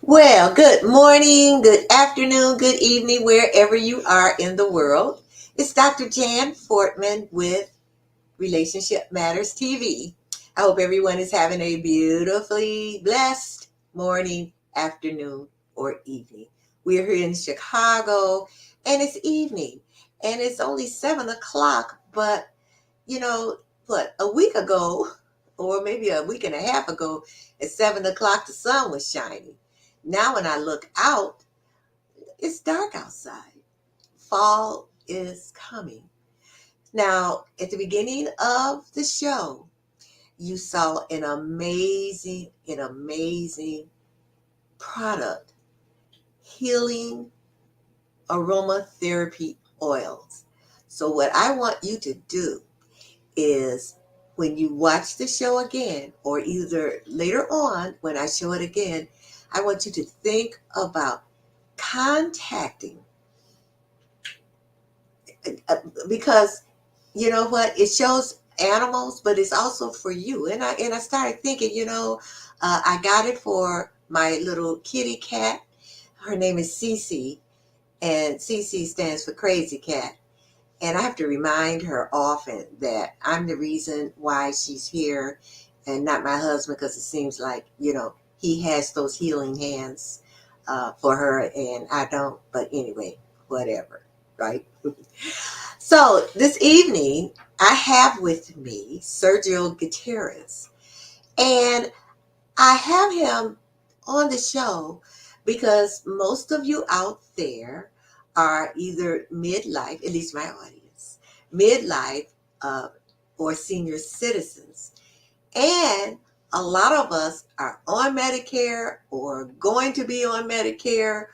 Well, good morning, good afternoon, good evening, wherever you are in the world. It's Dr. Jan Fortman with Relationship Matters TV. I hope everyone is having a beautifully blessed morning, afternoon, or evening. We're here in Chicago and it's evening and it's only 7 o'clock, but you know what, a week ago, or maybe a week and a half ago, at 7 o'clock, the sun was shining. Now, when I look out, it's dark outside. Fall is coming. Now, at the beginning of the show, you saw an amazing product, healing aromatherapy oils. So, what I want you to do is when you watch the show again, or either later on when I show it again, I want you to think about contacting, uh, because you know what, it shows animals, but it's also for you. And I started thinking, I got it for my little kitty cat. Her name is Cece, and Cece stands for Crazy Cat. And I have to remind her often that I'm the reason why she's here and not my husband, because it seems like, he has those healing hands for her and I don't. But anyway, whatever, right? So this evening, I have with me Sergio Gutierrez. And I have him on the show because most of you out there are either midlife, at least my audience, midlife uh, or senior citizens. And a lot of us are on Medicare or going to be on Medicare,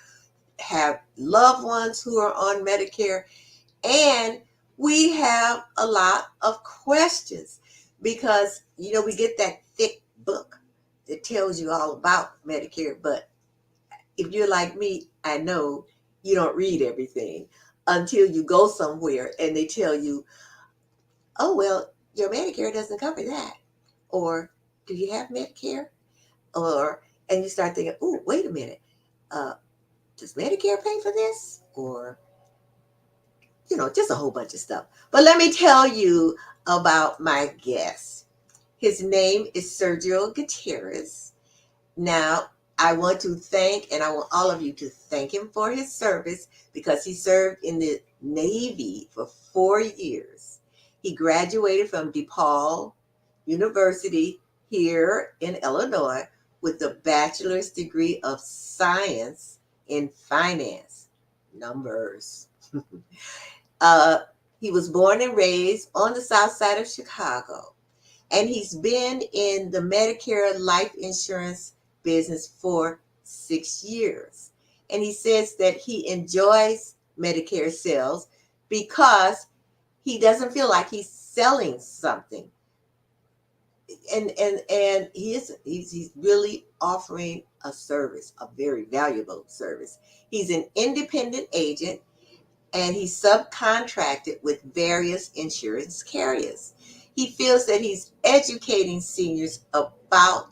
have loved ones who are on Medicare, and we have a lot of questions because, we get that thick book that tells you all about Medicare. But if you're like me, I know you don't read everything until you go somewhere and they tell you, oh, well, your Medicare doesn't cover that. Or do you have Medicare? Or, and you start thinking, oh, wait a minute. Uh, does Medicare pay for this? Or just a whole bunch of stuff. But let me tell you about my guest. His name is Sergio Gutierrez. Now, I want to thank, and I want all of you to thank him for his service because he served in the Navy for 4 years. He graduated from DePaul University here in Illinois with a bachelor's degree of science in finance, numbers. Uh, he was born and raised on the south side of Chicago, and he's been in the Medicare life insurance business for 6 years. And he says that he enjoys Medicare sales because he doesn't feel like he's selling something. And he's really offering a service, a very valuable service. He's an independent agent and he's subcontracted with various insurance carriers. He feels that he's educating seniors about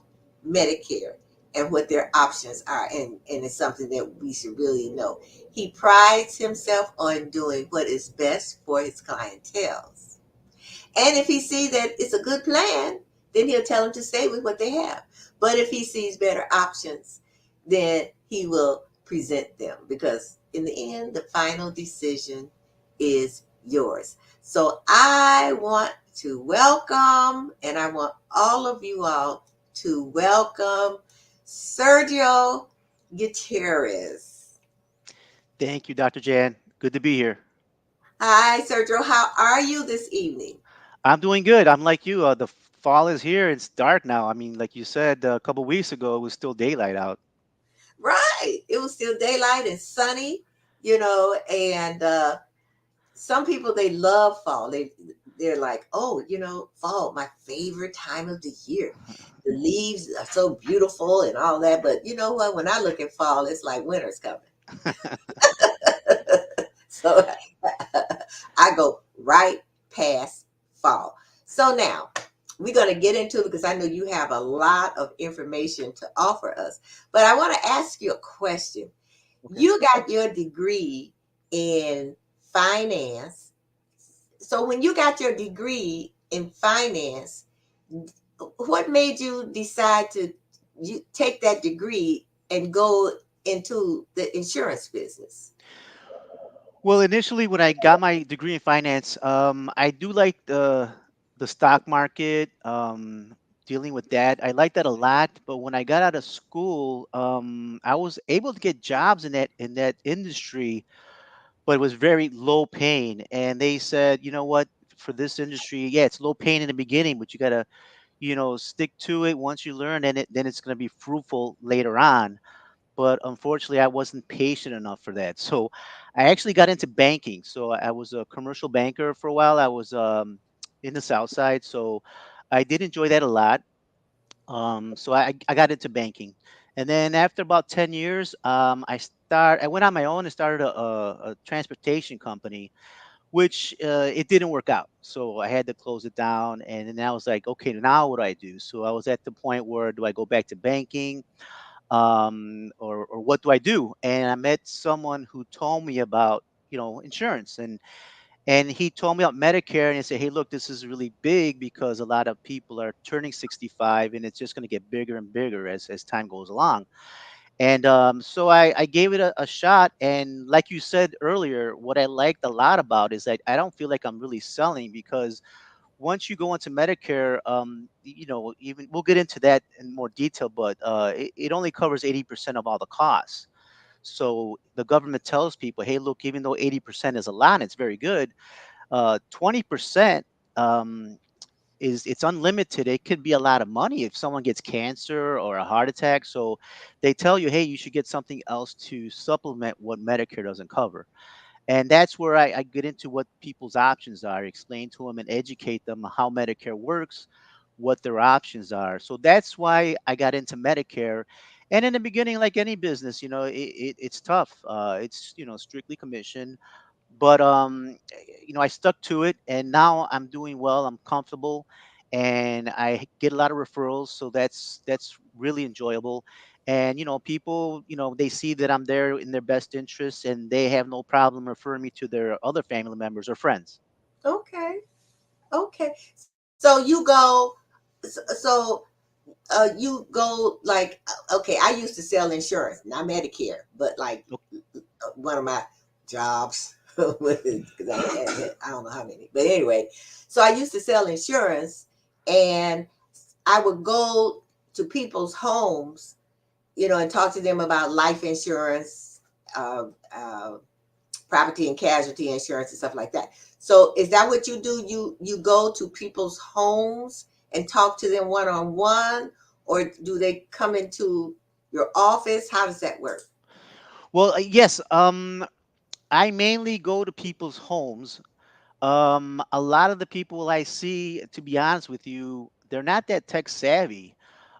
Medicare and what their options are, and it's something that we should really know. He prides himself on doing what is best for his clientele. And if he sees that it's a good plan, then he'll tell them to stay with what they have. But if he sees better options, then he will present them because in the end, the final decision is yours. So I want to welcome, and I want all of you all to welcome Sergio Gutierrez. Thank you, Dr. Jan. Good to be here. Hi, Sergio. How are you this evening? I'm doing good. I'm like you. The fall is here. It's dark now. I mean, like you said a couple weeks ago, it was still daylight out. Right. It was still daylight and sunny, and some people, they love fall. They're like, oh, fall, my favorite time of the year. The leaves are so beautiful and all that. But you know what? When I look at fall, it's like winter's coming. So I go right past fall. So now we're going to get into it because I know you have a lot of information to offer us. But I want to ask you a question. Okay. You got your degree in finance. So when you got your degree in finance, what made you decide to take that degree and go into the insurance business? Well, initially, when I got my degree in finance, I do like the stock market, dealing with that. I like that a lot. But when I got out of school, I was able to get jobs in that industry, but it was very low paying. And they said, you know what, for this industry, yeah, it's low paying in the beginning, but you gotta, stick to it. Once you learn, then it's gonna be fruitful later on. But unfortunately, I wasn't patient enough for that. So I actually got into banking. So I was a commercial banker for a while. I was in the South Side, so I did enjoy that a lot. So I got into banking, and then after about 10 years, I went on my own and started a transportation company, which it didn't work out. So I had to close it down, and then I was like, okay, now what do I do? So I was at the point where do I go back to banking? Or what do I do? And I met someone who told me about insurance, and he told me about Medicare, and he said, hey, look, this is really big because a lot of people are turning 65, and it's just going to get bigger and bigger as time goes along. And so I gave it a shot, and like you said earlier, what I liked a lot about is that I don't feel like I'm really selling, because once you go into Medicare, even we'll get into that in more detail, but it only covers 80% of all the costs. So the government tells people, hey, look, even though 80% is a lot, it's very good. 20% um, is it's unlimited. It could be a lot of money if someone gets cancer or a heart attack. So they tell you, hey, you should get something else to supplement what Medicare doesn't cover. And that's where I get into what people's options are, explain to them and educate them how Medicare works, what their options are. So that's why I got into Medicare. And in the beginning, like any business, it's tough. It's strictly commission, but I stuck to it, and now I'm doing well. I'm comfortable, and I get a lot of referrals, so that's really enjoyable. And people, they see that I'm there in their best interests, and they have no problem referring me to their other family members or friends. Okay. Okay. So you go, so you go like, okay, I used to sell insurance, not Medicare, but like O- one of my jobs, because I don't know how many, but anyway, so I used to sell insurance, and I would go to people's homes, and talk to them about life insurance, uh, uh, property and casualty insurance and stuff like that. So is that what you do? You go to people's homes and talk to them one on one, or do they come into your office? How does that work? Well, yes, I mainly go to people's homes. A lot of the people I see, to be honest with you, they're not that tech savvy.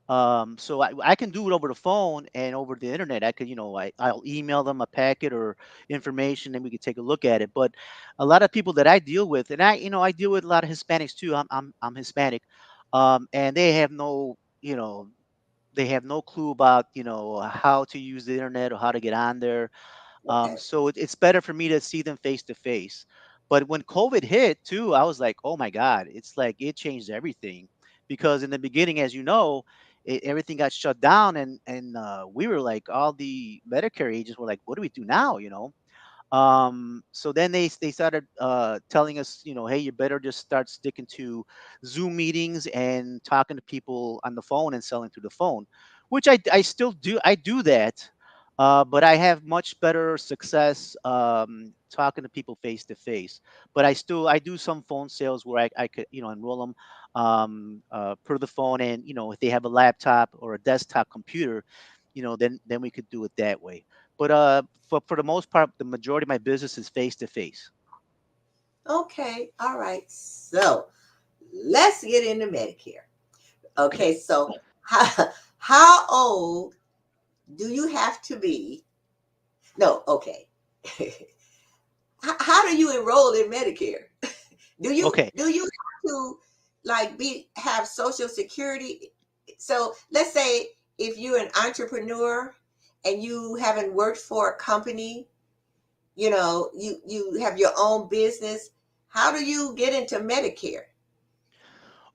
So I can do it over the phone and over the internet. I could, I'll email them a packet or information, and we could take a look at it. But a lot of people that I deal with, and I deal with a lot of Hispanics too. I'm Hispanic, and they have no clue about how to use the internet or how to get on there. Okay. So it's better for me to see them face to face. But when COVID hit too, I was like, oh my God, it's like it changed everything. Because in the beginning, as you know, everything got shut down, and we were like, all the Medicare agents were like, what do we do now? So then they started telling us, hey, you better just start sticking to Zoom meetings and talking to people on the phone and selling through the phone, which I still do. I do that, but I have much better success talking to people face to face. But I do some phone sales where I could enroll them per the phone, and if they have a laptop or a desktop computer, then we could do it that way. But for the most part, the majority of my business is face to face. Okay. All right. So let's get into Medicare. Okay. Okay. So how old do you have to be? No. Okay. How do you enroll in Medicare? Do you Okay. do you have to? like be have social security? So let's say if you're an entrepreneur and you haven't worked for a company, you have your own business, how do you get into Medicare?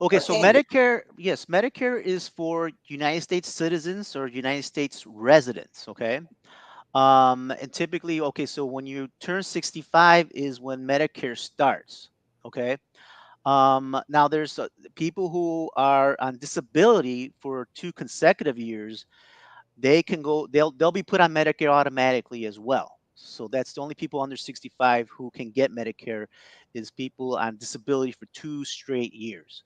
Okay, Or so can you? Medicare, yes, Medicare is for United States citizens or United States residents. Okay. And typically, okay, so when you turn 65 is when Medicare starts. Okay. Now there's people who are on disability for 2 consecutive years. They can go. They'll be put on Medicare automatically as well. So that's the only people under 65 who can get Medicare is people on disability for 2 straight years.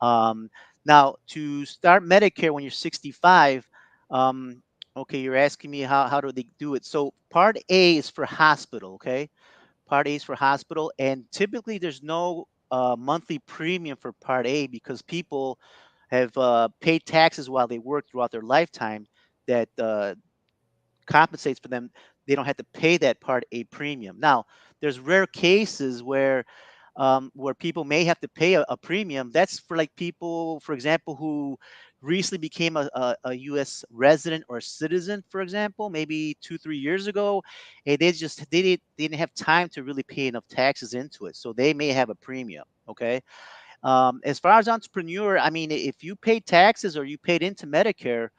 Um, Now, to start Medicare when you're 65, um, okay, you're asking me how do they do it? So Part A is for hospital, okay? Part A is for hospital, and typically there's no monthly premium for Part A because people have paid taxes while they work throughout their lifetime that compensates for them. They don't have to pay that Part A premium. Now, there's rare cases where people may have to pay a premium. That's for like people, for example, who recently became a U.S. resident or citizen, for example, maybe 2 3 years ago, and they didn't have time to really pay enough taxes into it, so they may have a premium. Okay. As far as entrepreneur, I mean, if you paid taxes or you paid into Medicare,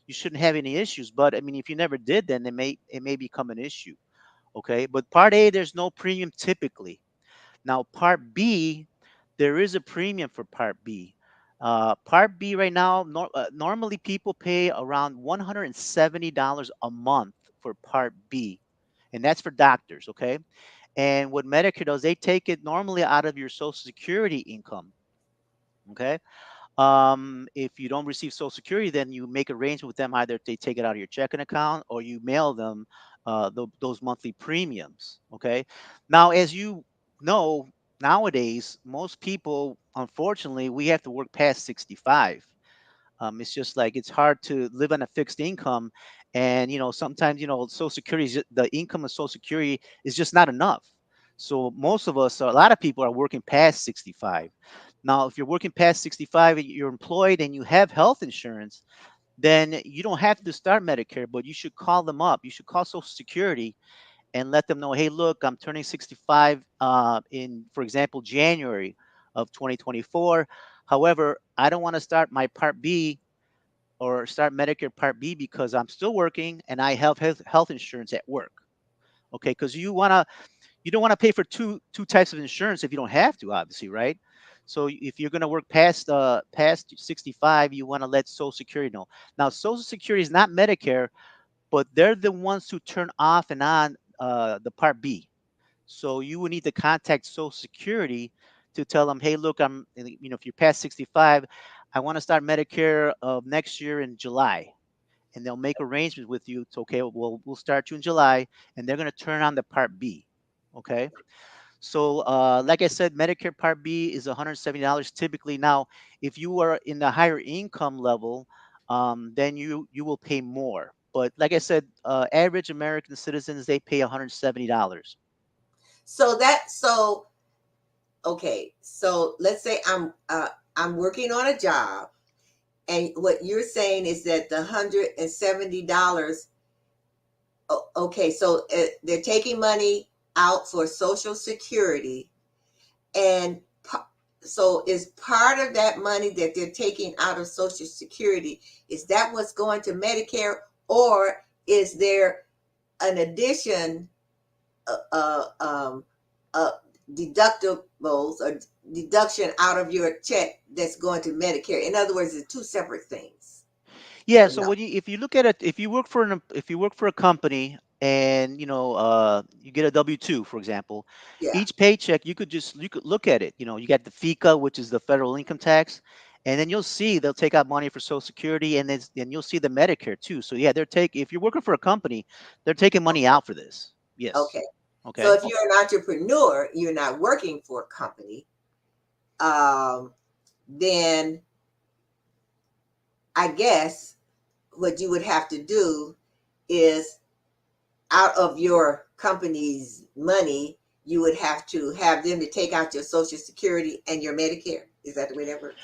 you shouldn't have any issues. But I mean, if you never did, then it may become an issue. Okay. But Part A, there's no premium typically. Now, Part B, there is a premium for Part B. Part B right now, normally people pay around $170 a month for Part B, and that's for doctors. Okay. And what Medicare does, they take it normally out of your Social Security income. Okay. If you don't receive Social Security, then you make arrangement with them. Either they take it out of your checking account or you mail them those monthly premiums. Okay. Now, as you know, nowadays, most people, unfortunately, we have to work past 65. It's just like it's hard to live on a fixed income, and sometimes Social Security, the income of Social Security is just not enough. So most of us, a lot of people, are working past 65. Now, if you're working past 65 and you're employed and you have health insurance, then you don't have to start Medicare, but you should call them up. You should call Social Security and let them know, hey, look, I'm turning 65 in, for example, January of 2024. However, I don't want to start my Part B or start Medicare Part B because I'm still working and I have health insurance at work. Okay, because you don't want to pay for two types of insurance if you don't have to, obviously, right? So if you're going to work past 65, you want to let Social Security know. Now, Social Security is not Medicare, but they're the ones who turn off and on the Part B. So you will need to contact Social Security to tell them, hey, look, if you're past 65, I want to start Medicare of next year in July. And they'll make arrangements with you. It's okay. Well, we'll start you in July, and they're going to turn on the Part B. Okay. So, like I said, Medicare Part B is $170 typically. Now, if you are in the higher income level, then you will pay more. But like I said, average American citizens, they pay $170. So okay, so let's say I'm working on a job, and what you're saying is that the $170. Okay, so they're taking money out for Social Security, and so is part of that money that they're taking out of Social Security, is that what's going to Medicare, or is there an addition, uh, uh, um, uh, deductibles or deduction out of your check that's going to Medicare? In other words, it's two separate things, Yeah, or so no? if you look at it, if you work for a company and you get a W-2, for example, Yeah. each paycheck you could look at it. You got the FICA, which is the federal income tax, and then you'll see they'll take out money for Social Security, and you'll see the Medicare too. So yeah, if you're working for a company, they're taking money out for this. Yes. Okay. So Okay. if you're an entrepreneur, you're not working for a company, um, then I guess what you would have to do is, out of your company's money, you would have to have them to take out your Social Security and your Medicare. Is that the way that works?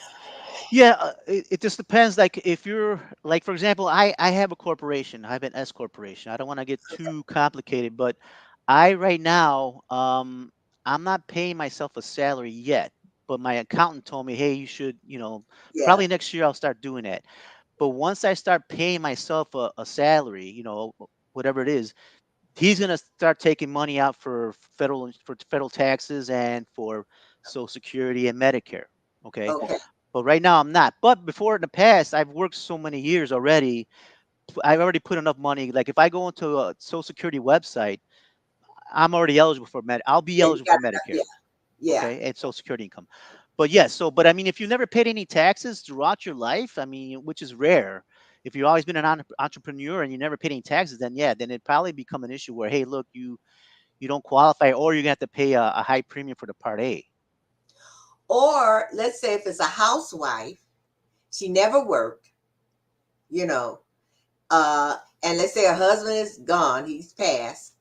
Yeah, it just depends. Like if you're like, for example, I have a corporation. I have an S corporation. I don't want to get too complicated, but I right now, I'm not paying myself a salary yet. But my accountant told me, hey, you should, Yeah. probably next year I'll start doing that. But once I start paying myself a salary, whatever it is, he's gonna start taking money out for federal taxes and for Social Security and Medicare. Okay, Okay. but right now I'm not. But before in the past, I've worked so many years already. I've already put enough money. Like if I go into a Social Security website, I'm already eligible for Med. I'll be Yeah, you eligible got for enough. Medicare. Yeah. Yeah. Okay, and Social Security income. But yes, but I mean, if you never paid any taxes throughout your life, I mean, which is rare. If you've always been an entrepreneur and you never paid any taxes, then yeah, then it probably become an issue where, hey, look, you don't qualify, or you're gonna have to pay a high premium for the Part A. Or let's say if it's a housewife, she never worked, you know, and let's say her husband is gone, he's passed.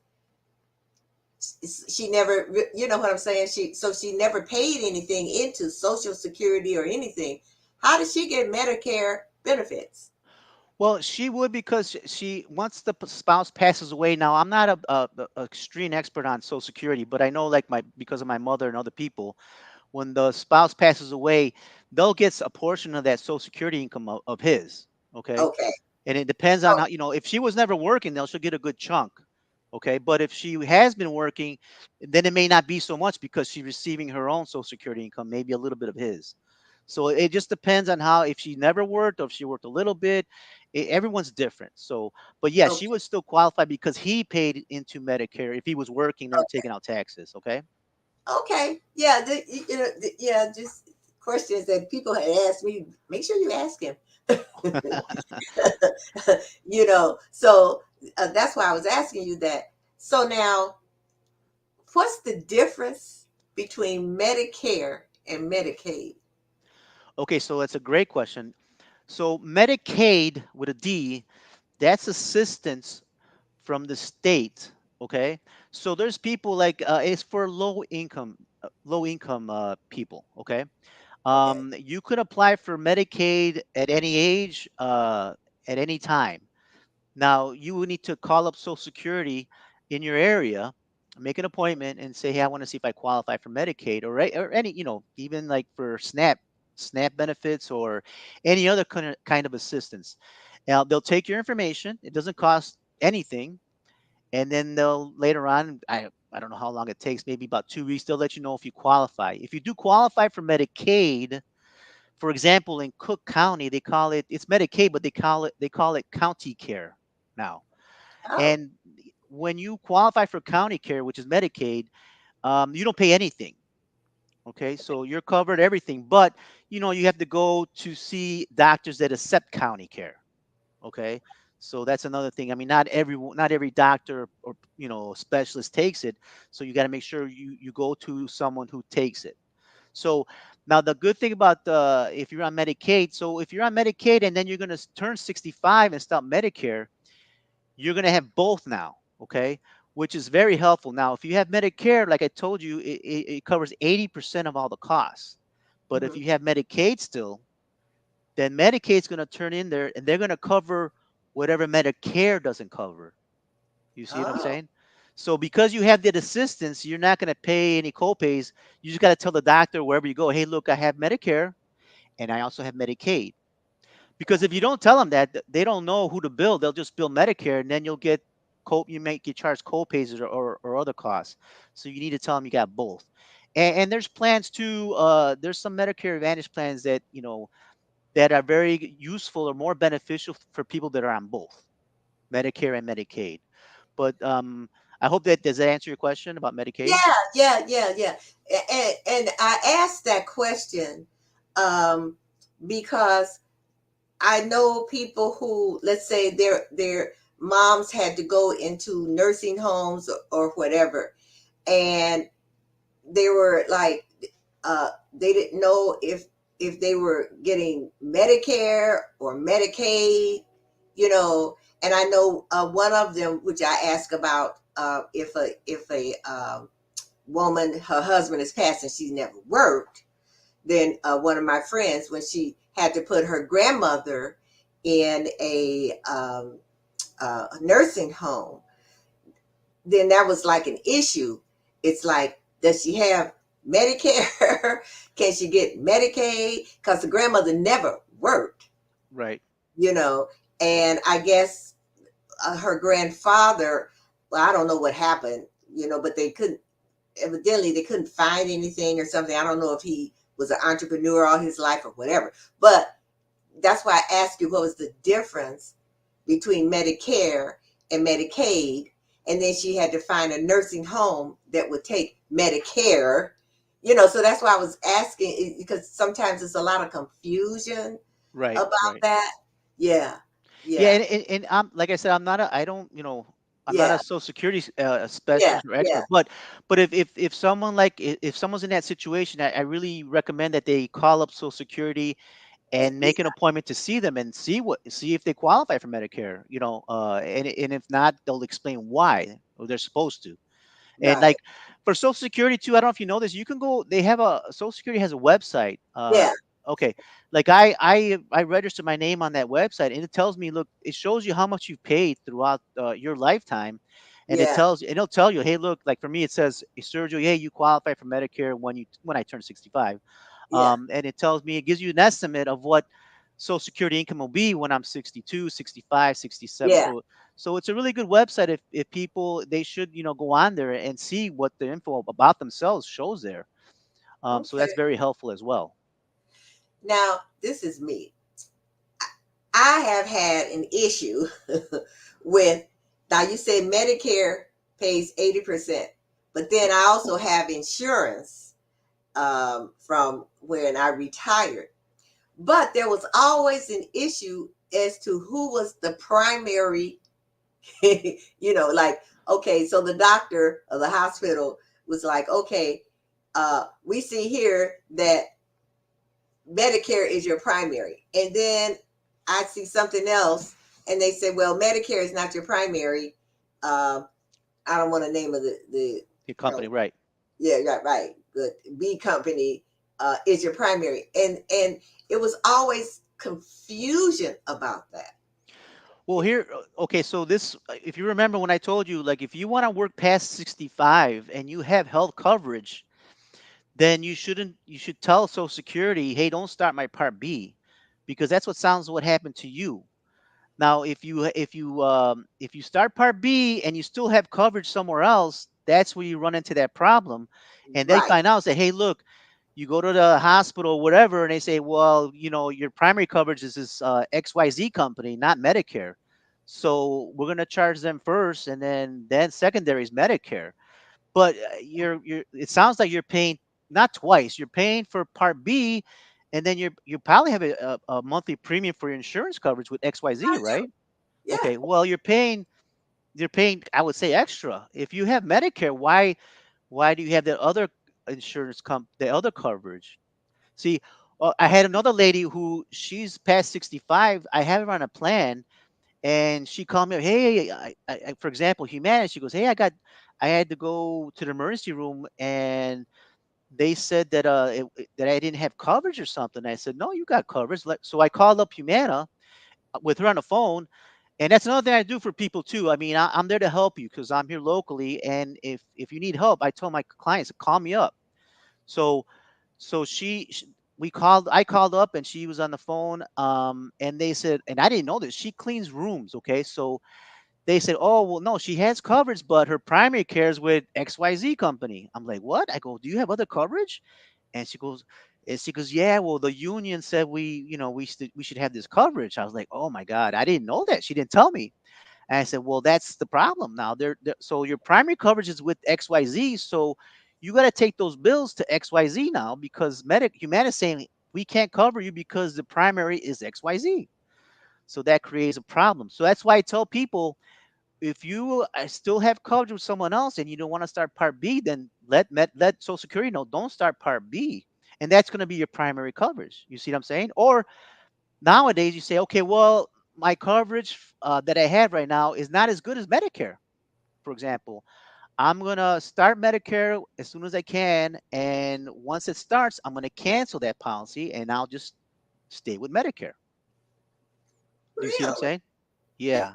She never, you know what I'm saying? She never paid anything into Social Security or anything. How does she get Medicare benefits? Well, she would because she once the spouse passes away. Now, I'm not a extreme expert on Social Security, but I know like my because of my mother and other people, when the spouse passes away, they'll get a portion of that Social Security income of his. Okay, Okay. and it depends on how, if she was never working, they'll she'll get a good chunk. Okay, but if she has been working, then it may not be so much because she's receiving her own Social Security income, maybe a little bit of his. So it just depends on how, if she never worked or if she worked a little bit. Everyone's different. So, but yeah, she Okay. would still qualify because he paid into Medicare if he was working, never taking out taxes. Okay. Okay. Yeah. Yeah. Just questions that people had asked me. Make sure you ask him. So that's why I was asking you that. So now, what's the difference between Medicare and Medicaid? Okay, so that's a great question. So Medicaid with a D, that's assistance from the state. Okay, so there's people like it's for low income people. Okay, Okay. you could apply for Medicaid at any age, at any time. Now you will need to call up Social Security in your area, make an appointment, and say, "Hey, I want to see if I qualify for Medicaid or any, even like for SNAP benefits or any other kind of assistance." Now they'll take your information. It doesn't cost anything, and then they'll later on. I don't know how long it takes. Maybe about 2 weeks. They'll let you know if you qualify. If you do qualify for Medicaid, for example, in Cook County, it's Medicaid, but they call it county care now. Oh. And when you qualify for county care, which is Medicaid, you don't pay anything. Okay, so you're covered everything, but you have to go to see doctors that accept county care. Okay, so that's another thing. I mean, not every doctor or specialist takes it, so you got to make sure you go to someone who takes it. So now the good thing about if you're on Medicaid, so if you're on Medicaid and then you're going to turn 65 and start Medicare, you're going to have both now. Okay, which is very helpful. Now, if you have Medicare, like I told you, it covers 80% of all the costs. But if Hmm. you have Medicaid still, then Medicaid's going to turn in there and they're going to cover whatever Medicare doesn't cover. You see what I'm Oh. saying? So because you have that assistance, you're not going to pay any copays. You just got to tell the doctor wherever you go, hey, look, I have Medicare and I also have Medicaid. Because if you don't tell them that, they don't know who to bill. They'll just bill Medicare, and then you may get charged copays or other costs. So you need to tell them you got both. And there's plans too. There's some Medicare Advantage plans that are very useful or more beneficial for people that are on both Medicare and Medicaid. But I hope that does that answer your question about Medicaid? Yeah, yeah. And I asked that question um, because I know people who, let's say, their moms had to go into nursing homes or whatever, and they were like, they didn't know if they were getting Medicare or Medicaid, you know. And I know one of them, which I asked about, if a woman, her husband has passed and she's never worked, then one of my friends, when she had to put her grandmother in a nursing home, then that was like an issue. It's like, does she have Medicare? Can she get Medicaid? Because the grandmother never worked, Right. you know. And I guess her grandfather, well, I don't know what happened, but they couldn't, evidently, they couldn't find anything or something. I don't know if he was an entrepreneur all his life or whatever. But that's why I asked you what was the difference between Medicare and Medicaid. And then she had to find a nursing home that would take Medicare. So that's why I was asking, because sometimes there's a lot of confusion Right. about Right. that. Yeah, Yeah, yeah, and I'm like I said, I'm not a, I don't, I'm not yeah, a Social Security yeah, specialist or yeah, expert, but if someone like if someone's in that situation, I really recommend that they call up Social Security and yeah, make an appointment to see them and see if they qualify for Medicare. And if not, they'll explain why, or they're supposed to. And right. like for Social Security too, I don't know if you know this. You can go. They have a Social Security has a website. Yeah, Okay, like I registered my name on that website, and it tells me, look, it shows you how much you've paid throughout your lifetime, and yeah, it'll tell you, hey, look, like for me, it says, Sergio, hey, you qualify for Medicare when I turn 65, yeah. and it gives you an estimate of what Social Security income will be when I'm 62, 65, 67. Yeah. So it's a really good website. If people, they should, go on there and see what the info about themselves shows there. So Okay. that's very helpful as well. Now, this is me. I have had an issue with, now you say Medicare pays 80%, but then I also have insurance from when I retired. But there was always an issue as to who was the primary, like, okay, so the doctor of the hospital was like, okay, we see here that Medicare is your primary. And then I see something else and they say, well, Medicare is not your primary. Uh, I don't want to name of the Your you company, know, right? yeah, right, right. Good. B company is your primary. And it was always confusion about that. Well, here, okay, so this, if you remember when I told you, like, if you want to work past 65 and you have health coverage, then you should tell Social Security, hey, don't start my Part B, because that's what happened to you. Now, if you start Part B and you still have coverage somewhere else, that's where you run into that problem, and they Right. find out, say, hey, look, you go to the hospital, or whatever, and they say, well, your primary coverage is this XYZ company, not Medicare. So we're gonna charge them first, and then secondary is Medicare. But you're it sounds like you're paying not twice. You're paying for Part B, and then you probably have a monthly premium for your insurance coverage with XYZ, I do. right? Yeah. Okay, well, you're paying, I would say, extra. If you have Medicare, why do you have the other the other coverage? See, I had another lady who she's past 65. I have her on a plan, and she called me up. Hey, for example, Humana. She goes, hey, I had to go to the emergency room, and they said that that I didn't have coverage or something. I said, no, you got coverage. So I called up Humana with her on the phone, and that's another thing I do for people too. I mean, I'm there to help you because I'm here locally, and if you need help, I tell my clients to call me up. So I called up, and she was on the phone, and they said, and I didn't know this, she cleans rooms. Okay, so they said, oh, well, no, she has coverage, but her primary care is with XYZ company. I'm like, what? I go, do you have other coverage? And she goes, yeah, well, the union said we should have this coverage. I was like, oh my God, I didn't know that. She didn't tell me. And I said, well, that's the problem now. So your primary coverage is with XYZ. So you got to take those bills to XYZ now, because Humana is saying we can't cover you because the primary is XYZ. So that creates a problem. So that's why I tell people, if you still have coverage with someone else and you don't want to start Part B, then let Social Security know, don't start Part B, and that's going to be your primary coverage. You see what I'm saying? Or nowadays you say, okay, well, my coverage that I have right now is not as good as Medicare, for example. I'm gonna start Medicare as soon as I can, and once it starts, I'm gonna cancel that policy, and I'll just stay with Medicare. Do you see what I'm Really? saying? Yeah.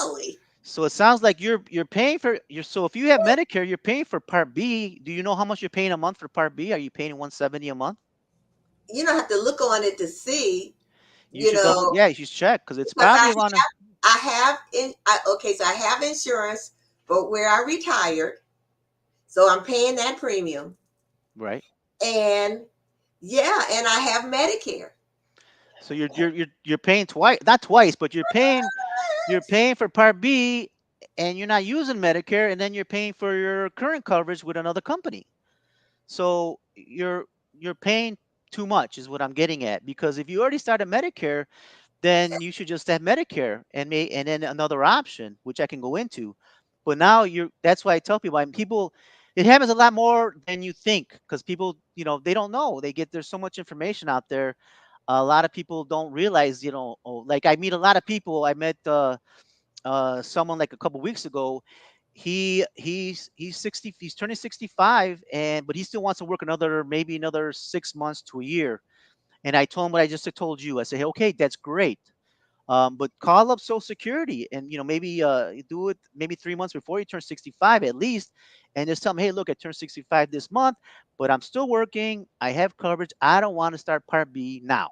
Really? So it sounds like you're paying for your. So if you have Medicare, you're paying for Part B. Do you know how much you're paying a month for Part B? Are you paying 170 a month? You don't have to look on it to see, You you should double. know, Yeah, you should check because it's because probably around a I have okay, so I have insurance for where I retired, so I'm paying that premium, right. and yeah, and I have Medicare. So you're paying twice, not twice, but you're paying for Part B, and you're not using Medicare, and then you're paying for your current coverage with another company. So you're paying too much, is what I'm getting at. Because if you already started Medicare, then you should just have Medicare and then another option, which I can go into. But now that's why I tell people, people, it happens a lot more than you think because people, they don't know. There's so much information out there. A lot of people don't realize, like I meet a lot of people. I met someone like a couple weeks ago. He's 60. He's turning 65, but he still wants to work maybe another 6 months to a year. And I told him what I just told you. I said, hey, okay, that's great. But call up Social Security and maybe do it maybe 3 months before you turn 65 at least, and just tell them, hey, look, I turned 65 this month, but I'm still working. I have coverage. I don't want to start Part B now.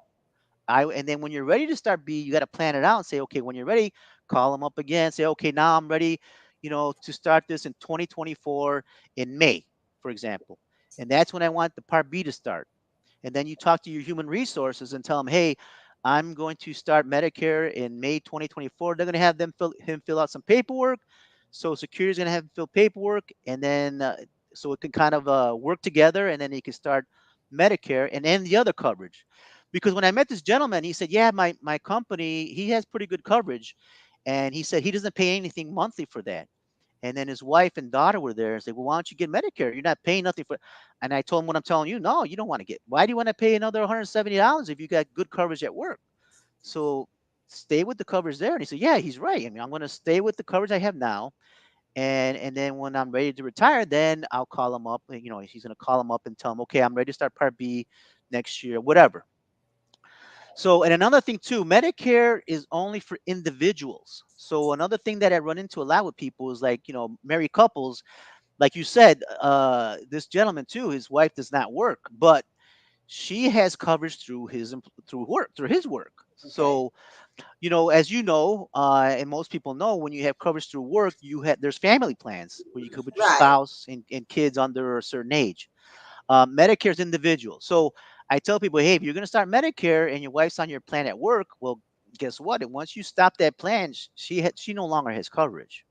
And then when you're ready to start B, you got to plan it out and say, okay, when you're ready, call them up again. Say, okay, now I'm ready, to start this in 2024 in May, for example, and that's when I want the Part B to start. And then you talk to your human resources and tell them, hey, I'm going to start Medicare in May 2024. They're going to have him fill out some paperwork. So Security is going to have him fill paperwork, and then so it can kind of work together, and then he can start Medicare and then the other coverage. Because when I met this gentleman, he said, yeah, my company, he has pretty good coverage, and he said he doesn't pay anything monthly for that. And then his wife and daughter were there and said, well, why don't you get Medicare? You're not paying nothing for it. And I told him what I'm telling you. No, you don't want to get. Why do you want to pay another $170 if you got good coverage at work? So stay with the coverage there. And he said, yeah, he's right. I mean, I'm going to stay with the coverage I have now. And then when I'm ready to retire, then I'll call him up. He's going to call him up and tell him, okay, I'm ready to start Part B next year, whatever. So, and another thing too, Medicare is only for individuals. So another thing that I run into a lot with people is like, married couples, like you said, this gentleman too, his wife does not work, but she has coverage through his work. Okay. So as and most people know, when you have coverage through work, there's family plans where you could put your Right. spouse and kids under a certain age. Medicare is individual. So I tell people, hey, if you're going to start Medicare and your wife's on your plan at work, well, guess what? And once you stop that plan, she no longer has coverage.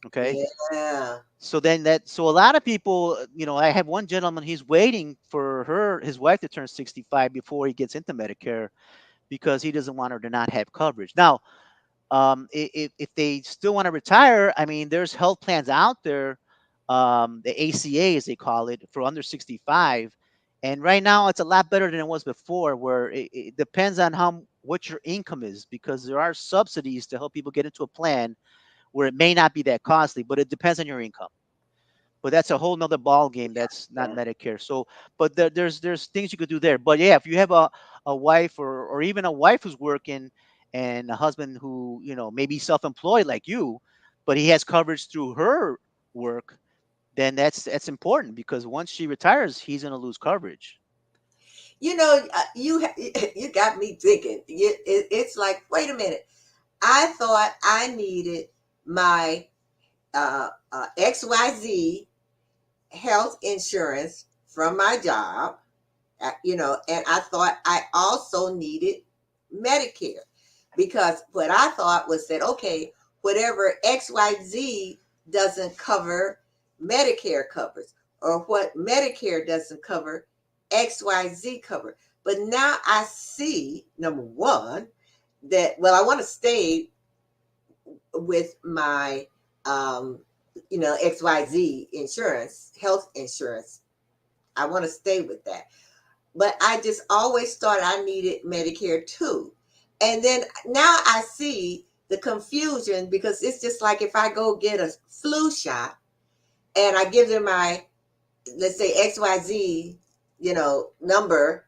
Okay. Yeah. So a lot of people, I have one gentleman, he's waiting for his wife to turn 65 before he gets into Medicare because he doesn't want her to not have coverage. Now, if they still want to retire, I mean, there's health plans out there, the ACA as they call it, for under 65. And right now it's a lot better than it was before, where it depends on what your income is, because there are subsidies to help people get into a plan where it may not be that costly, but it depends on your income. But that's a whole nother ball game. That's not Yeah. Medicare. So, but there's things you could do there. But yeah, if you have a wife, or even a wife who's working, and a husband who maybe self-employed like you, but he has coverage through her work, then that's important, because once she retires, he's going to lose coverage. You got me thinking. It's like, wait a minute. I thought I needed my XYZ health insurance from my job, and I thought I also needed Medicare, because what I thought was that, okay, whatever XYZ doesn't cover, Medicare covers, or what Medicare doesn't cover, XYZ cover. But now I see, number one, that, well, I want to stay with my XYZ insurance, health insurance. I want to stay with that. But I just always thought I needed Medicare too. And then now I see the confusion, because it's just like if I go get a flu shot, and I give them my, let's say, XYZ, number,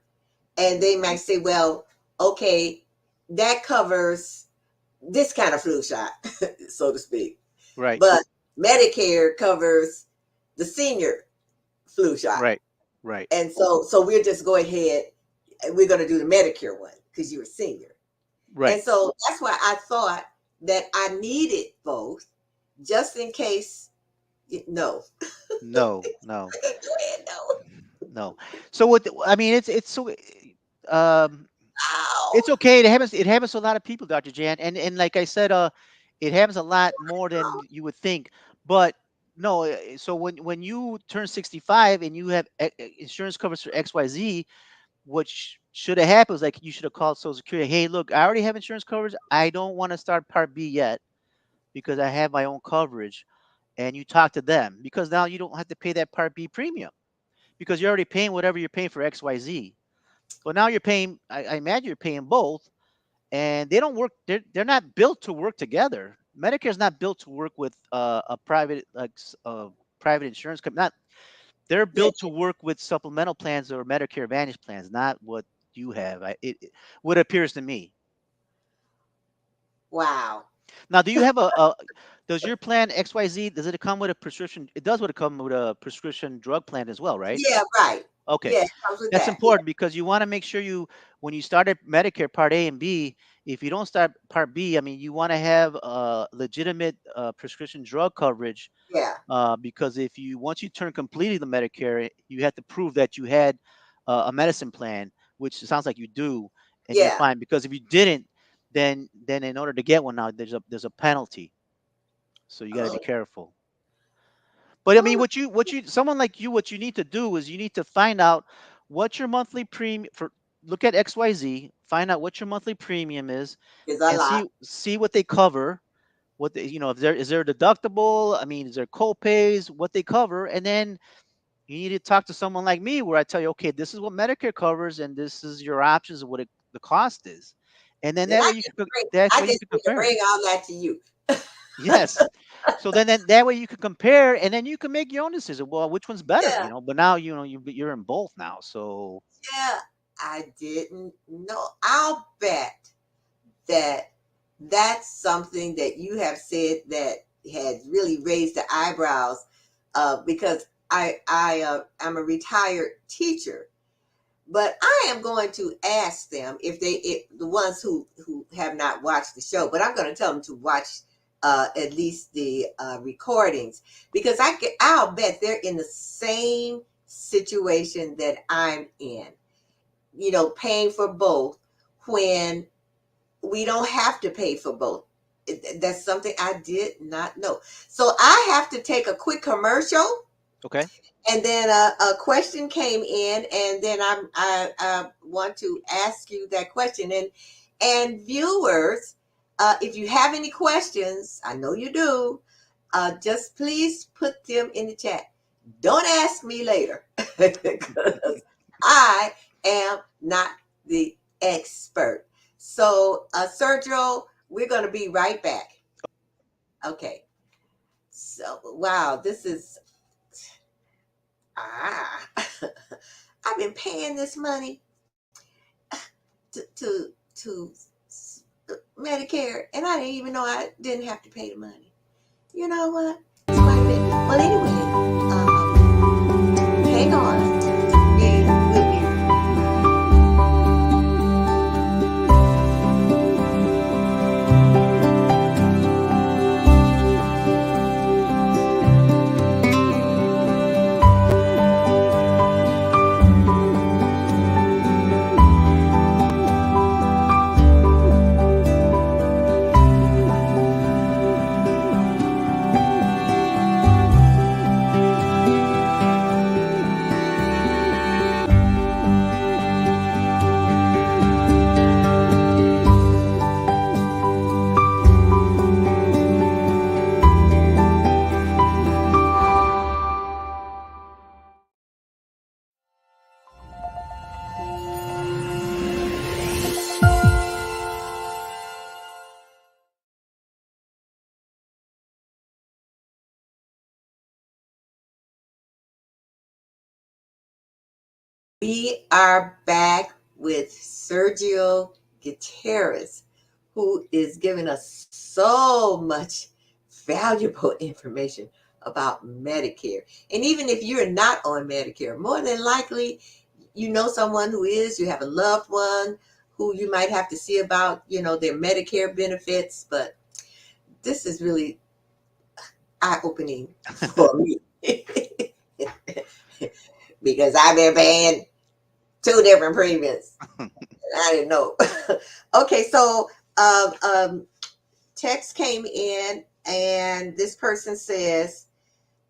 and they might say, well, okay, that covers this kind of flu shot, so to speak. Right. But Medicare covers the senior flu shot. Right. Right. And so we're just go ahead, we're going to do the Medicare one because you're a senior. And Right. so that's why I thought that I needed both just in case. No. No. No. Go ahead, no. No. So what? I mean, it's so. Um, it's Ow. okay. It happens to a lot of people, Dr. Jan, and like I said, it happens a lot more than you would think. But no, so when you turn 65 and you have insurance coverage for XYZ, what should have happened was like you should have called Social Security. Hey, look, I already have insurance coverage. I don't want to start Part B yet because I have my own coverage. And you talk to them because now you don't have to pay that Part B premium because you're already paying whatever you're paying for XYZ. But now you're paying, I imagine you're paying both, and they don't work. They're not built to work together. Medicare is not built to work with a private private insurance company. Not they're Yeah. built to work with supplemental plans or Medicare Advantage plans, not what you have. What appears to me. Wow. Now, do you have a does your plan XYZ? Does it come with a prescription? It does. Would it come with a prescription drug plan as well, right? Yeah, right. Okay, Yeah, it comes with that's that. Yeah. important because you want to make sure when you started Medicare Part A and B, if you don't start Part B, I mean, you want to have legitimate prescription drug coverage Yeah. because if you once you turn completely to Medicare, you have to prove that you had a medicine plan, which it sounds like you do, and you're Yeah. fine. Because if you didn't, then in order to get one now, there's a penalty, so you got to be Oh. careful. But I mean, what you someone like you, what you need to do is you need to find out what your monthly premium for. Look at XYZ, find out what your monthly premium is, Is a and lot. see what they cover. What they, if there is there a deductible? I mean, is there co-pays? What they cover, and then you need to talk to someone like me, where I tell you, okay, this is what Medicare covers, and this is your options of what the cost is, and then Then that way you can that I way you just can need to compare. bring all that to you. Yes. So then that way you can compare, and then you can make your own decision. Well, which one's better, Yeah. But now you're in both now. So Yeah. I didn't know. I'll bet that that's something that you have said that has really raised the eyebrows, because I'm a retired teacher, but I am going to ask them if the ones who have not watched the show, but I'm going to tell them to watch at least the recordings, because I'll bet they're in the same situation that I'm in, paying for both when we don't have to pay for both. That's something I did not know. So I have to take a quick commercial, okay, and then a question came in, and then I want to ask you that question. And viewers, if you have any questions, I know you do, just please put them in the chat. Don't ask me later because I am not the expert. So, Sergio, we're going to be right back. Okay. So, wow, this is ah, I've been paying this money to Medicare, and I didn't even know I didn't have to pay the money. You know what? It's quite a bit. Well, anyway, hang on. We'll be We are back with Sergio Gutierrez, who is giving us so much valuable information about Medicare. And even if you're not on Medicare, more than likely, you know someone who is, you have a loved one who you might have to see about, their Medicare benefits. But this is really eye opening for me because I've been paying two different premiums. I didn't know. Okay, so um, um, text came in, and this person says,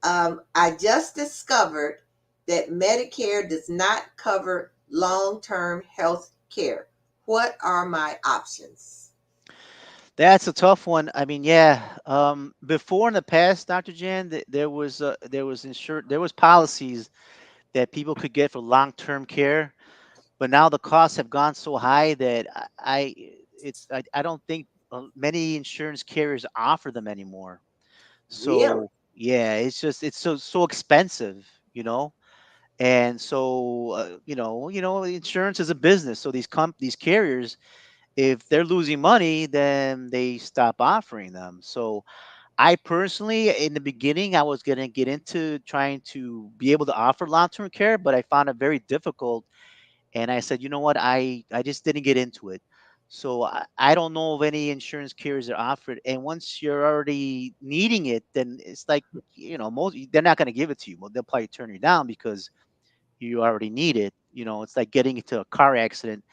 I just discovered that Medicare does not cover long term health care. What are my options? That's a tough one. I mean, yeah. Before in the past, Dr. Jan, there was insured there was policies that people could get for long term care, but now the costs have gone so high that I don't think many insurance carriers offer them anymore. Really? So yeah, it's so expensive, you know. And so insurance is a business. So these carriers, if they're losing money, then they stop offering them. So I personally, in the beginning, I was going to get into trying to be able to offer long-term care, but I found it very difficult. And I said, you know what, I just didn't get into it. So I don't know of any insurance carriers that offer it. And once you're already needing it, then it's like, most they're not going to give it to you. Well, they'll probably turn you down because you already need it. It's like getting into a car accident,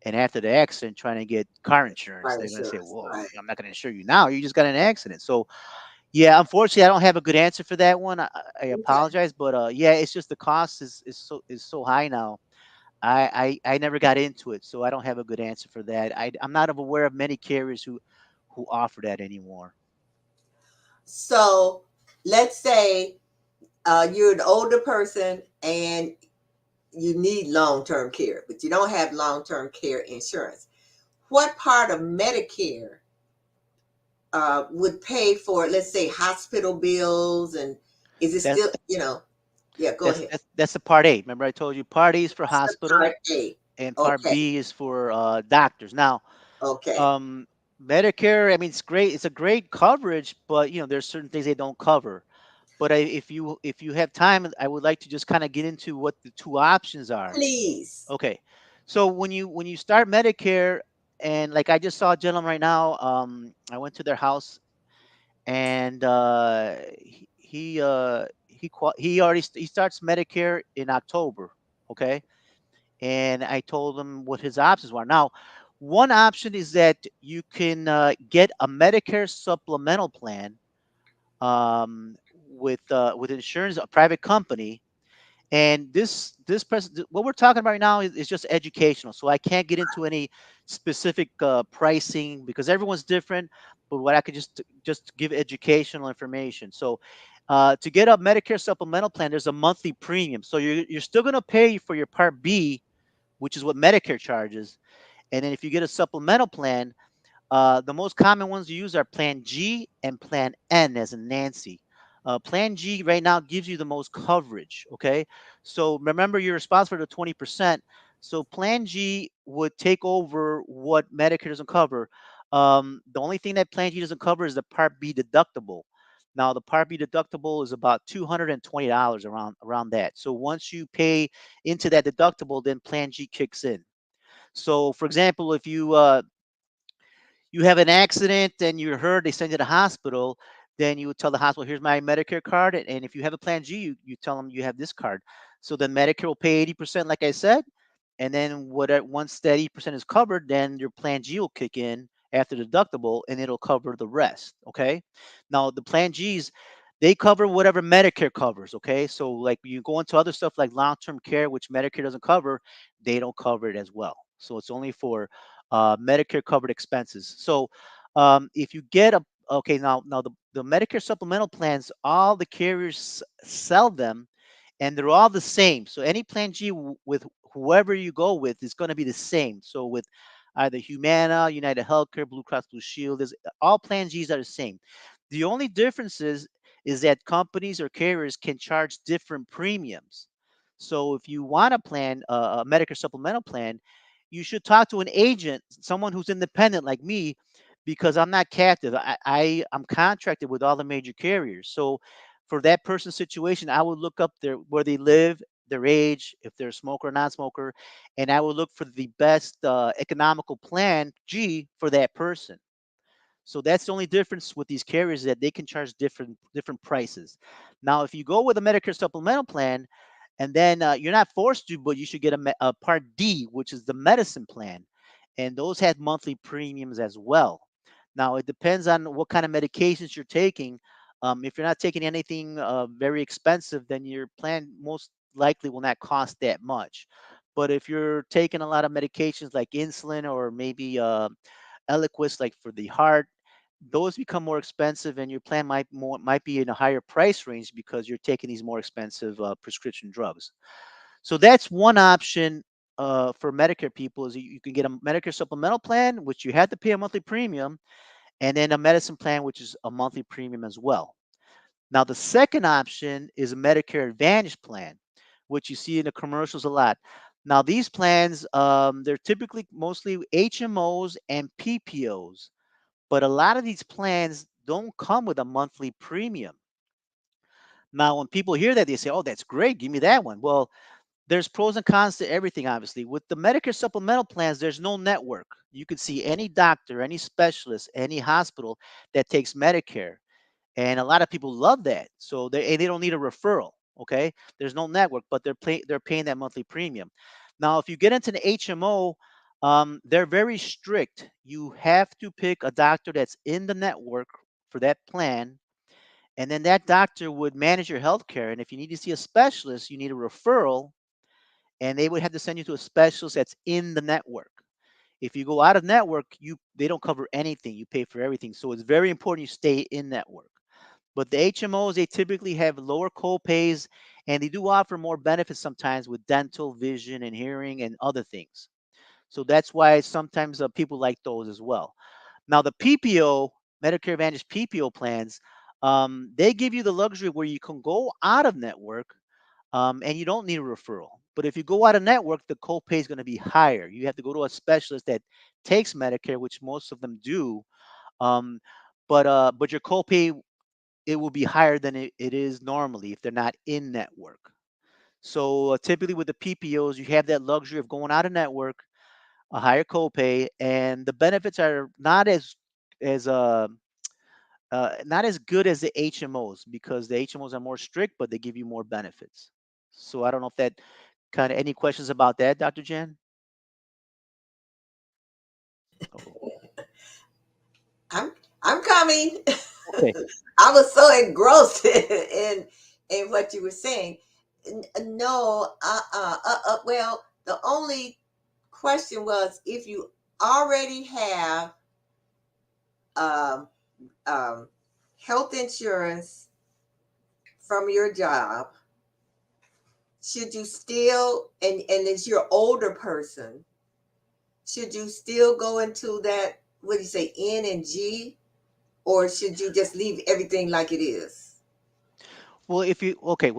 and after the accident, trying to get car insurance. Car They're going to say, insurance, "Well, right? I'm not going to insure you now. You just got in an accident." So, yeah, unfortunately, I don't have a good answer for that one. I Okay. apologize, but yeah, it's just the cost is so high now. I never got into it, so I don't have a good answer for that. I'm not aware of many carriers who offer that anymore. So let's say you're an older person and you need long term care, but you don't have long term care insurance. What part of Medicare would pay for, let's say, hospital bills? And is it That still, yeah, go ahead. that's the part A. Remember, I told you part A is for That's the hospital, part A. and part Okay. B is for doctors. Now, Okay. um, Medicare, I mean, it's great. It's a great coverage, but there's certain things they don't cover. But if you have time, I would like to just kind of get into what the two options are. Please. Okay, so when you start Medicare, and like I just saw a gentleman right now, I went to their house, and he starts Medicare in October. Okay, and I told him what his options were. Now, one option is that you can get a Medicare supplemental plan, with insurance, a private company. And what we're talking about right now is just educational. So I can't get into any specific pricing because everyone's different. But what I could just give educational information. So to get a Medicare supplemental plan, there's a monthly premium. So you're still going to pay for your Part B, which is what Medicare charges. And then if you get a supplemental plan, the most common ones you use are Plan G and Plan N, as in Nancy. Plan G right now gives you the most coverage. Okay, so remember you're responsible for the 20%. So Plan G would take over what Medicare doesn't cover. The only thing that Plan G doesn't cover is the Part B deductible. Now the Part B deductible is about $220, around that. So once you pay into that deductible, then Plan G kicks in. So, for example, if you have an accident and you're hurt, they send you to the hospital, then you would tell the hospital, here's my Medicare card. And if you have a plan G, you tell them you have this card. So then Medicare will pay 80%, like I said. And then once that 80% is covered, then your plan G will kick in after the deductible and it'll cover the rest. Okay. Now, the plan Gs, they cover whatever Medicare covers. Okay. So, like you go into other stuff like long term care, which Medicare doesn't cover, they don't cover it as well. So, it's only for Medicare covered expenses. So if you get a okay now the Medicare supplemental plans, all the carriers sell them, and they're all the same. So any plan G with whoever you go with is going to be the same. So with either Humana, United Healthcare, Blue Cross Blue Shield, all plan Gs are the same. The only difference is that companies or carriers can charge different premiums. So if you want a plan, a Medicare supplemental plan, you should talk to an agent, someone who's independent like me, because I'm not captive. I'm contracted with all the major carriers. So for that person's situation, I would look up their where they live, their age, if they're a smoker or non-smoker, and I would look for the best economical plan G for that person. So that's the only difference with these carriers, that they can charge different prices. Now, if you go with a Medicare supplemental plan, and then you're not forced to, but you should get a Part D, which is the medicine plan, and those had monthly premiums as well. Now it depends on what kind of medications you're taking. If you're not taking anything very expensive, then your plan most likely will not cost that much. But if you're taking a lot of medications like insulin, or maybe Eliquis, like for the heart, those become more expensive, and your plan might be in a higher price range because you're taking these more expensive prescription drugs. So that's one option for Medicare people, is you can get a Medicare supplemental plan, which you have to pay a monthly premium, and then a medicine plan, which is a monthly premium as well. Now the second option is a Medicare Advantage plan, which you see in the commercials a lot. Now these plans, they're typically mostly HMOs and PPOs, but a lot of these plans don't come with a monthly premium. Now, when people hear that, they say, "Oh, that's great. Give me that one." Well, there's pros and cons to everything, obviously. With the Medicare supplemental plans, there's no network. You can see any doctor, any specialist, any hospital that takes Medicare. And a lot of people love that. So they don't need a referral. Okay. There's no network, but they're paying that monthly premium. Now, if you get into the HMO, they're very strict. You have to pick a doctor that's in the network for that plan, and then that doctor would manage your health care. And if you need to see a specialist, you need a referral, and they would have to send you to a specialist that's in the network. If you go out of network, you they don't cover anything. You pay for everything. So it's very important you stay in network. But the HMOs, they typically have lower co-pays, and they do offer more benefits sometimes with dental, vision, and hearing, and other things. So that's why sometimes people like those as well. Now, the PPO, Medicare Advantage PPO plans, they give you the luxury where you can go out of network, and you don't need a referral. But if you go out of network, the copay is going to be higher. You have to go to a specialist that takes Medicare, which most of them do. Um, but your copay, it will be higher than it is normally if they're not in network. So typically with the PPOs, you have that luxury of going out of network, a higher copay, and the benefits are as not as good as the HMOs, because the HMOs are more strict, but they give you more benefits. So I don't know if that kind of, any questions about that, Dr. Jan? Oh, I'm I'm coming. okay. I was so engrossed in what you were saying. No, well, the only question was if you already have um, um, health insurance from your job, should you still, and it's your older person, should you still go into that, what do you say, N and G, or should you just leave everything like it is? Well,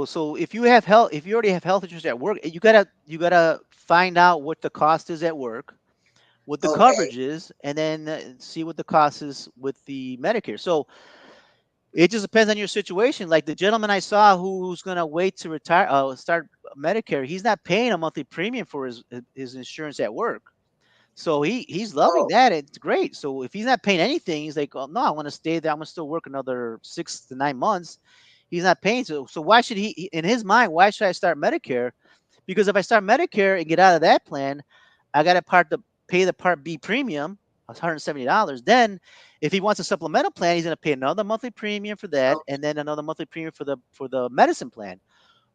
so if you have health, if you already have health insurance at work, you gotta find out what the cost is at work, what the Okay, coverage is, and then see what the cost is with the Medicare. So it just depends on your situation. Like the gentleman I saw who's gonna wait to retire, start Medicare, he's not paying a monthly premium for his insurance at work. So he's loving oh, that. It's great. So if he's not paying anything, he's like, "Oh no, I want to stay there. I'm gonna still work another 6 to 9 months." He's not paying. So why should in his mind, why should I start Medicare? Because if I start Medicare and get out of that plan, I got to pay the Part B premium, $170. Then, if he wants a supplemental plan, he's going to pay another monthly premium for that, okay, and then another monthly premium for the medicine plan.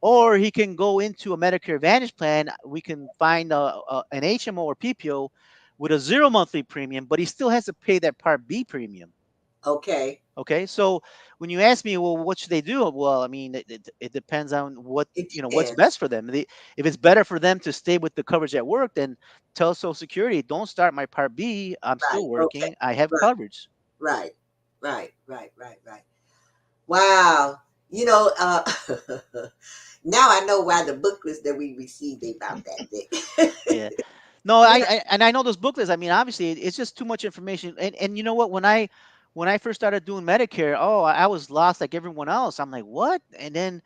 Or he can go into a Medicare Advantage plan. We can find an HMO or PPO with a zero monthly premium, but he still has to pay that Part B premium. okay. Okay, so when you ask me, well, what should they do? Well, I mean, it depends on It what's depends. best for them. If it's better for them to stay with the coverage at work, then tell Social Security, don't start my Part B. I'm Right. still Okay. working. I have Right. coverage. Right. Right. Right. Right. Right. Wow. You know, now I know why the booklets that we received they about that big. Yeah. No, You know, I know those booklets. I mean, obviously, it's just too much information. And you know what? When I first started doing Medicare, oh, I was lost like everyone else. I'm like, what? And then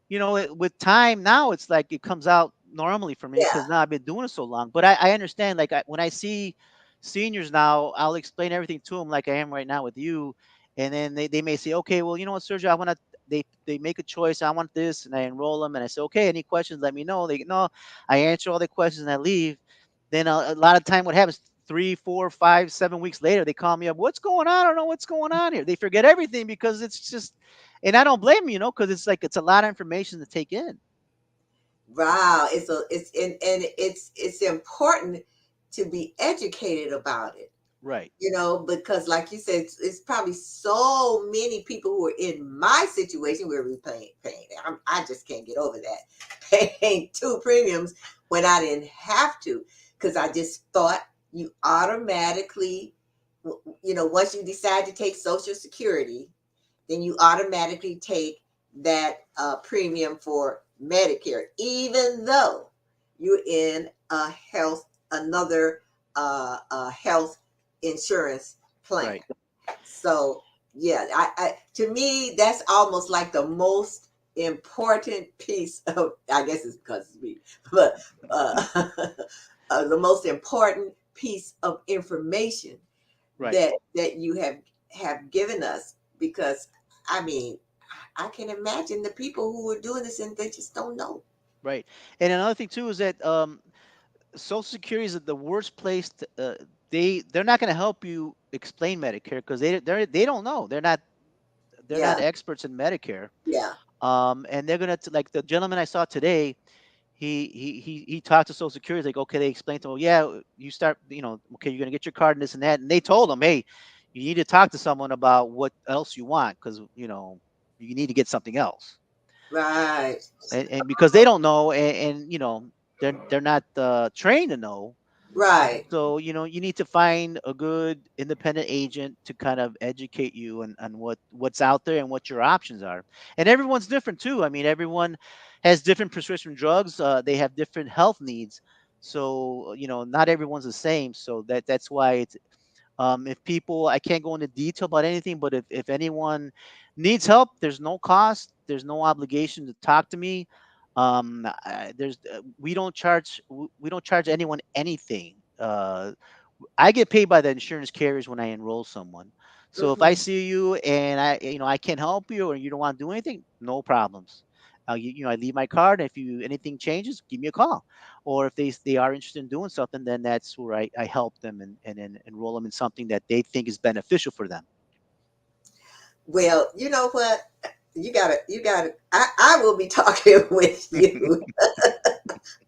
with time now, it's like it comes out normally for me yeah, because now I've been doing it so long. But I understand. Like when I see seniors now, I'll explain everything to them like I am right now with you, and then they may say, okay, well, you know what, Sergio, I want to. They make a choice. I want this, and I enroll them, and I say, okay, any questions? Let me know. They no, I answer all the questions and I leave. Then a lot of time, what happens? 3, 4, 5, 7 weeks later, they call me up. What's going on? I don't know what's going on here. They forget everything because it's just, and I don't blame them, because it's like it's a lot of information to take in. wow. And it's important to be educated about it. Right. Because like you said, it's probably so many people who are in my situation where we paying. I just can't get over that paying two premiums when I didn't have to, because I just thought you automatically, once you decide to take Social Security, then you automatically take that premium for Medicare, even though you're in another health insurance plan. Right. So yeah, I to me that's almost like the most important piece of. I guess it's because it's me, but uh, the most important piece of information Right. that you have given us, because I mean I can imagine the people who are doing this and they just don't know. Right. And another thing too is that Social Security is the worst place. They're not going to help you explain Medicare because they don't know. They're not Yeah, experts in Medicare. yeah, And they're gonna like the gentleman I saw today. He talked to Social Security. Like, okay, they explained to him, yeah, you start, okay, you're gonna get your card and this and that. And they told him, hey, you need to talk to someone about what else you want because you need to get something else. right, And because they don't know, and they're not trained to know. right. So you need to find a good independent agent to kind of educate you on what's out there and what your options are. And everyone's different too. I mean, everyone has different prescription drugs. They have different health needs. So not everyone's the same. So that's why it's if people, I can't go into detail about anything, but if anyone needs help, there's no cost, there's no obligation to talk to me. We don't charge anyone anything. I get paid by the insurance carriers when I enroll someone. So if I Hmm. see you and I can't help you or you don't want to do anything, no problems. I leave my card. If anything changes, give me a call. Or if they are interested in doing something, then that's where I help them and then enroll them in something that they think is beneficial for them. Well, you know what? You gotta. I will be talking with you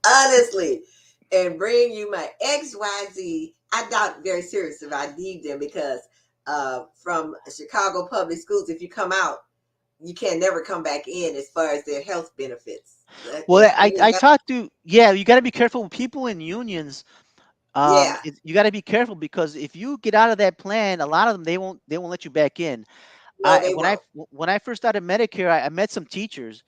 honestly, and bring you my XYZ. I doubt very serious if I need them, because from Chicago Public Schools, if you come out, you can never come back in as far as their health benefits. Well, I talked to, yeah, you got to be careful with people in unions. Yeah, You got to be careful because if you get out of that plan, a lot of them they won't let you back in. no, they When I won't. when I first started Medicare, I met some teachers,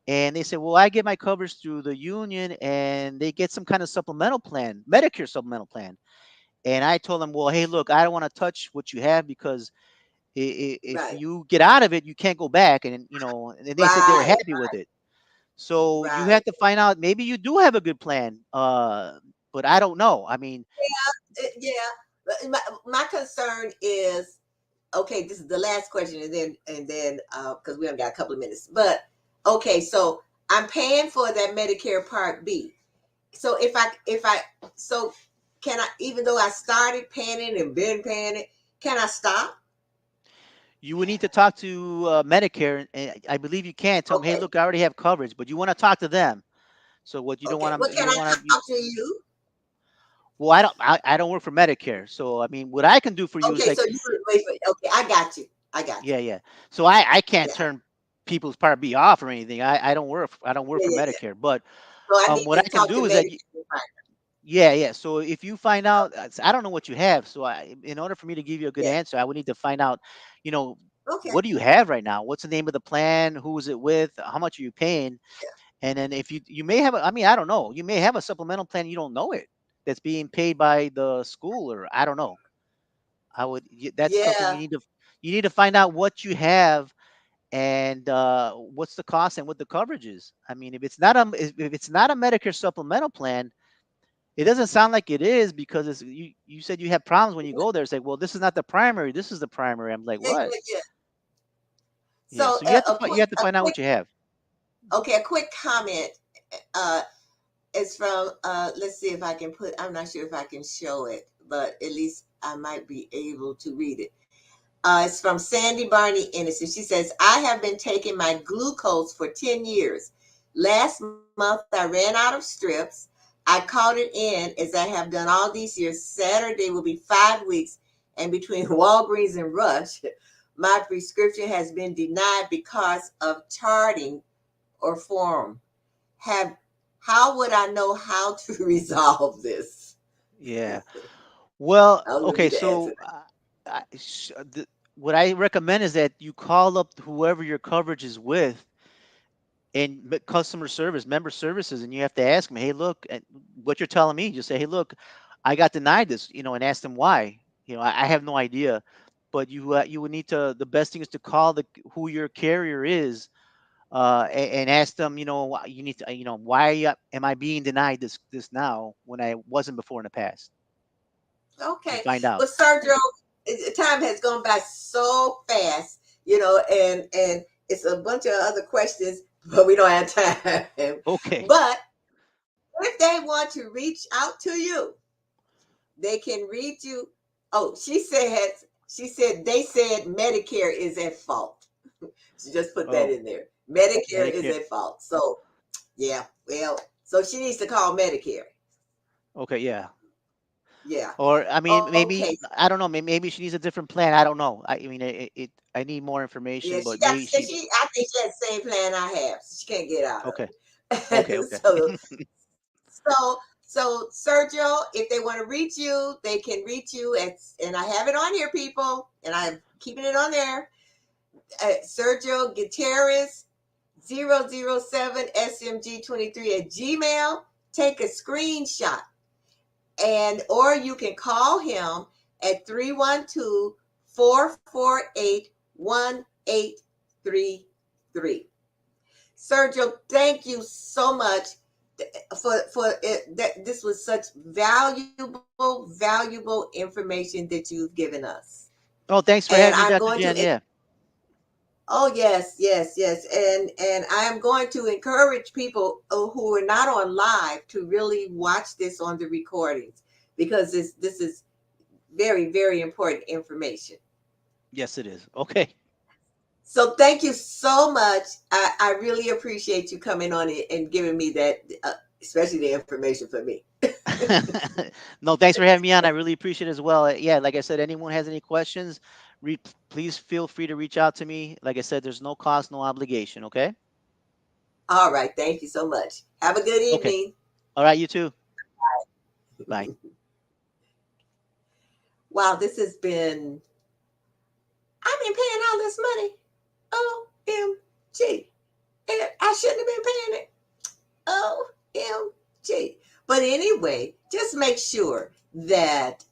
and they said, "Well, I get my coverage through the union, and they get some kind of supplemental plan, Medicare supplemental plan." And I told them, "Well, hey, look, I don't want to touch what you have because if Right, you get out of it, you can't go back." And they said they were right, happy with it. So you right. have to find out. Maybe you do have a good plan, but I don't know. I mean, Yeah. But my concern is, okay. This is the last question, and then because we only got a couple of minutes. But okay, so I'm paying for that Medicare Part B. So if I so can I, even though I started paying it and been paying it, can I stop? you would need to talk to Medicare, and I believe you can tell them, "Hey, Okay, look, I already have coverage," but you want to talk to them. So what you don't okay. want Well, to, you can don't I want to. talk to you? Well, I don't work for Medicare, so I mean, what I can do for you is Okay, so like, you wait for. Okay, I got you. I got yeah, you. yeah. So I can't Yeah, turn people's Part B off or anything. I don't work yeah, for yeah, yeah. Medicare, but So I need what to I can talk to do is that, Medicare. yeah, yeah. So if you find out, I don't know what you have. So in order for me to give you a good Yeah, answer, I would need to find out, you know, Okay. what do you have right now? What's the name of the plan? Who is it with? How much are you paying? Yeah. And then if you may have, I mean, I don't know, you may have a supplemental plan, you don't know it, that's being paid by the school, or I don't know. That's something Yeah. you need to find out what you have, and what's the cost and what the coverage is. I mean, if it's not a Medicare supplemental plan, it doesn't sound like it is, because you said you had problems when you go there. It's like, well, this is not the primary. This is the primary. I'm like, Yeah. what? Yeah. Yeah. Yeah. So So you have to you have to a find out quick, what you have. okay, a quick comment. Uh, it's from let's see if I can put. I'm not sure if I can show it, but at least I might be able to read it. It's from Sandy Barney Innocent. She says, I have been taking my glucose for 10 years. Last month, I ran out of strips. I called it in as I have done all these years. Saturday will be 5 weeks. And between Walgreens and Rush, my prescription has been denied because of charting or form. Have How would I know how to resolve this? Yeah. Well, I'll let okay. you to answer So what I recommend is that you call up whoever your coverage is with, and customer service, member services, and you have to ask them, hey, look, and what you're telling me, just say, hey, look, I got denied this, and ask them why. I have no idea, but you would need to. The best thing is to call the who your carrier is, and ask them, you need to, why am I being denied this now when I wasn't before in the past, that. and Okay. find out. Well, Sergio, time has gone by so fast, and it's a bunch of other questions, but we don't have time. Okay. But if they want to reach out to you, they can reach you. Oh, she said they said Medicare is at fault. She just put that Oh, in there. Medicare is Medicare. at fault. So yeah, well, so she needs to call Medicare. Okay, yeah. Yeah. Or I mean, maybe, Okay. I don't know. Maybe she needs a different plan. I don't know. I mean, I need more Yeah, information, she but got. maybe she. I think she has the same plan I have. So she can't get out of Okay. Okay. it. Okay. So Sergio, if they want to reach you, they can reach you at, and I have it on here, people, and I'm keeping it on there. Sergio Gutierrez 007SMG23 @gmail. Take a screenshot, and or you can call him at 312-448-1833. Sergio, thank you so much for it. That this was such valuable information that you've given us. Oh, thanks for And having me, I'm Dr. going to. Jen. Yeah. Oh yes, yes, yes, and I am going to encourage people who are not on live to really watch this on the recordings, because this is very important information. Yes, it is. Okay. So thank you so much. I really appreciate you coming on and giving me that, especially the information for me. No, thanks for having me on. I really appreciate it as well. Yeah, like I said, anyone has any questions, please feel free to reach out to me. Like I said, there's no cost, no obligation. Okay. All right, thank you so much. Have a good Okay. evening. All right. You too. Bye. Wow, this has been. I've been paying all this money. OMG. And I shouldn't have been paying it. OMG. But anyway, just make sure that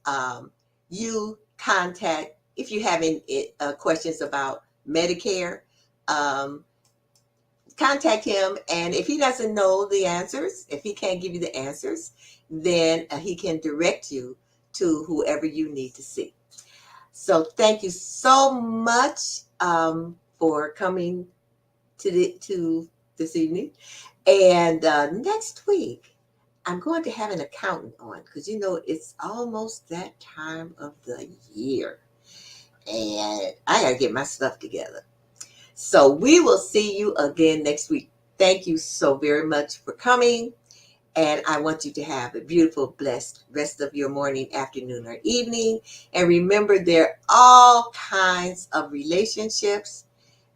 you contact, if you have any questions about Medicare, um, contact him. And if he doesn't know the answers, if he can't give you the answers, then he can direct you to whoever you need to see. So thank you so much for coming to this evening. And next week, I'm going to have an accountant on, because it's almost that time of the year, and I got to get my stuff together. So we will see you again next week. Thank you so very much for coming. And I want you to have a beautiful, blessed rest of your morning, afternoon, or evening. And remember, there are all kinds of relationships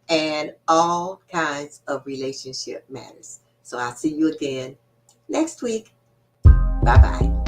and all kinds of relationship matters. So I'll see you again next week. Bye bye.